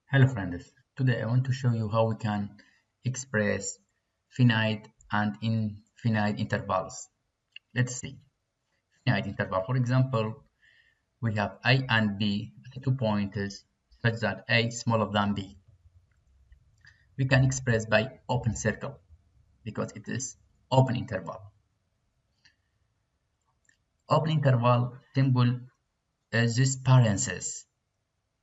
Hello friends, today I want to show you how we can express finite and infinite intervals. Let's see. Finite interval, for example, we have a and b at 2 pointers such that a is smaller than b. We can express by open circle because it is open interval. Open interval symbol is this parenthesis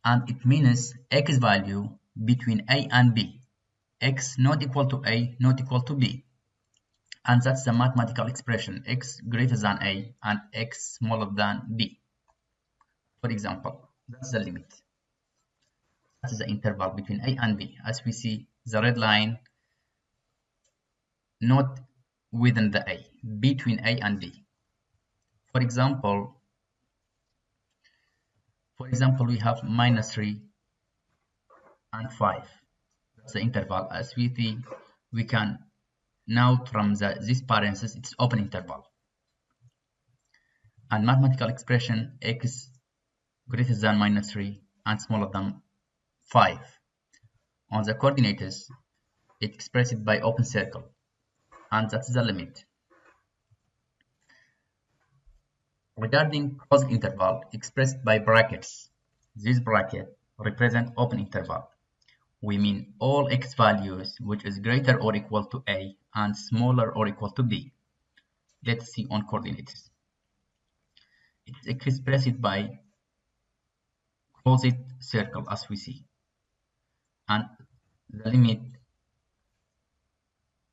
and it means x value between a and b. X not equal to a, not equal to b. And that's the mathematical expression x greater than a and x smaller than b. For example, that's the limit. That is the interval between a and b. As we see, the red line not within the a, between a and b. For example, we have -3 and 5. That's the interval. As we see, we can now from this parenthesis, it's open interval. And mathematical expression x greater than -3 and smaller than 5. On the coordinates, it expressed by open circle, and that's the limit. Regarding closed interval expressed by brackets, this bracket represents open interval. We mean all x values which is greater or equal to a and smaller or equal to b. Let's see on coordinates. It's expressed by closed circle as we see, and the limit,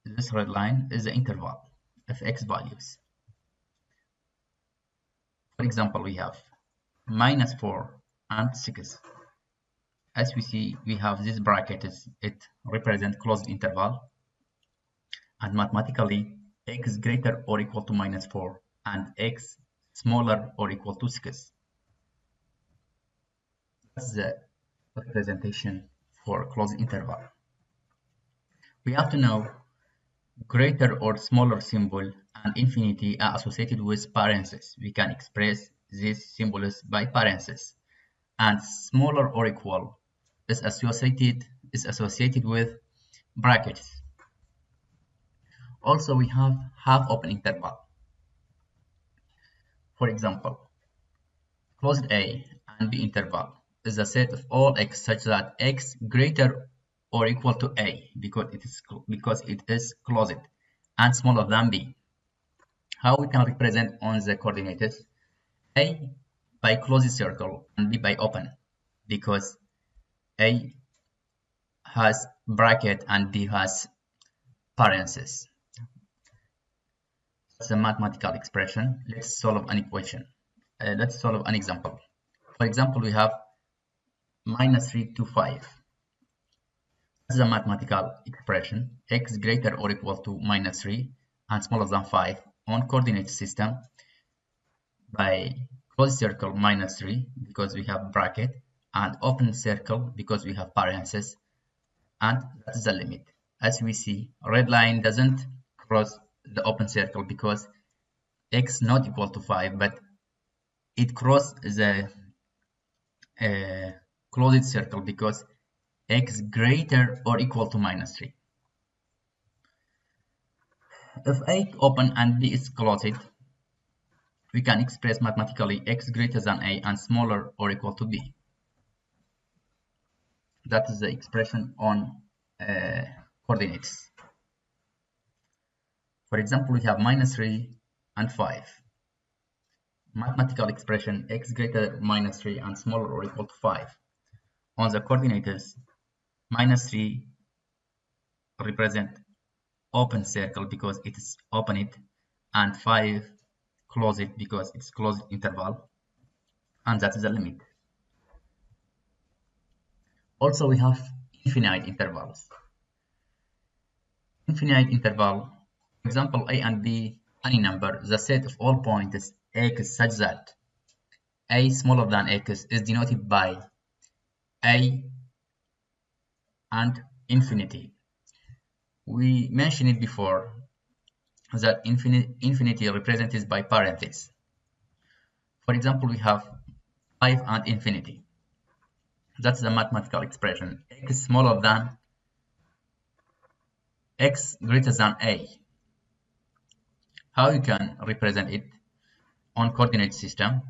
this red line, is the interval of x values. For example, we have -4 and 6. As we see, we have this bracket, it represents closed interval, and mathematically x greater or equal to -4 and x smaller or equal to 6. That's the representation for closed interval. We have to know greater or smaller symbol and infinity are associated with parentheses. We can express these symbols by parentheses. And smaller or equal is associated with brackets. Also, we have half open interval. For example, closed A and B interval is a set of all x such that x greater or equal to a because it is closed and smaller than b. How we can represent on the coordinates? A by closed circle and b by open, because a has bracket and b has parentheses. That's a mathematical expression. Let's solve an equation. Let's solve an example. For example, we have -3 to 5. This is a mathematical expression, x greater or equal to -3 and smaller than 5 on coordinate system by closed circle -3 because we have bracket and open circle because we have parentheses, and that is the limit. As we see, red line doesn't cross the open circle because x not equal to 5, but it crosses the closed circle because x greater or equal to -3. If a open and b is closed, we can express mathematically x greater than a and smaller or equal to b. That is the expression on coordinates. For example, we have -3 and 5. Mathematical expression x greater -3 and smaller or equal to 5. On the coordinates, -3 represent open circle because it is opened, and 5 close it because it's closed interval, and that is the limit. Also, we have infinite intervals. Infinite interval, for example, a and b, any number, the set of all points x such that a smaller than x is denoted by a and infinity. We mentioned it before that infinity represented by parentheses. For example, we have 5 and infinity. That's the mathematical expression. X smaller than X greater than A. How you can represent it on coordinate system?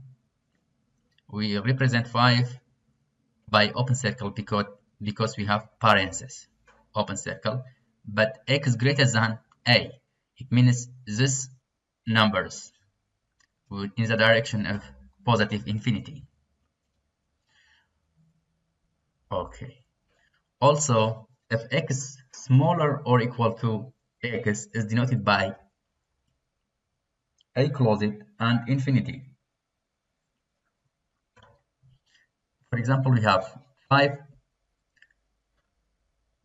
We represent 5 by open circle because we have parentheses, open circle, but X greater than A. It means this numbers in the direction of positive infinity. Okay. Also, if X smaller or equal to X is denoted by A closed and infinity. For example, we have 5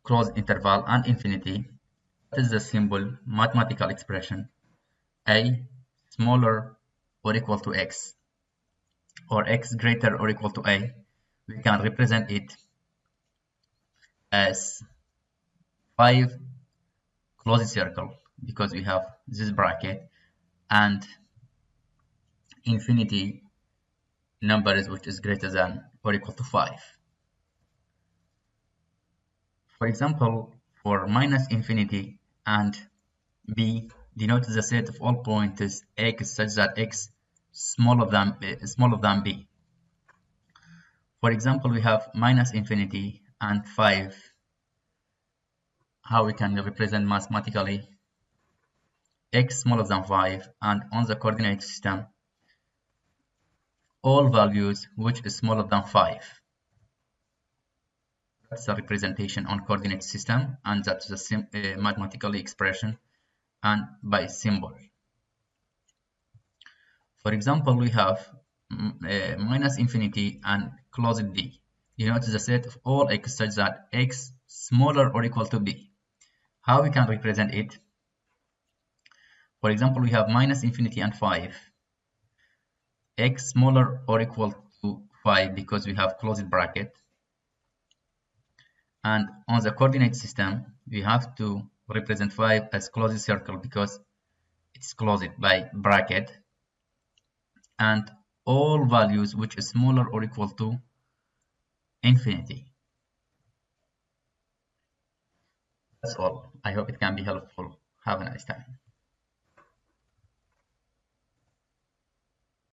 closed interval and infinity. That is the symbol mathematical expression A smaller or equal to X or X greater or equal to A. We can represent it as 5 closed circle because we have this bracket and infinity numbers which is greater than or equal to 5. For example, for minus infinity and B denotes the set of all points X such that X smaller than B. For example, we have minus infinity and 5. How we can represent mathematically X smaller than 5 and on the coordinate system all values which is smaller than 5. That's the representation on coordinate system, and that's the mathematical expression and by symbol. For example, we have minus infinity and closed D denotes the set of all X such that X smaller or equal to B. How we can represent it? For example, we have minus infinity and 5. X smaller or equal to 5 because we have closed bracket. And on the coordinate system, we have to represent 5 as closed circle because it's closed by bracket. And all values which is smaller or equal to infinity. That's all. I hope it can be helpful. Have a nice time.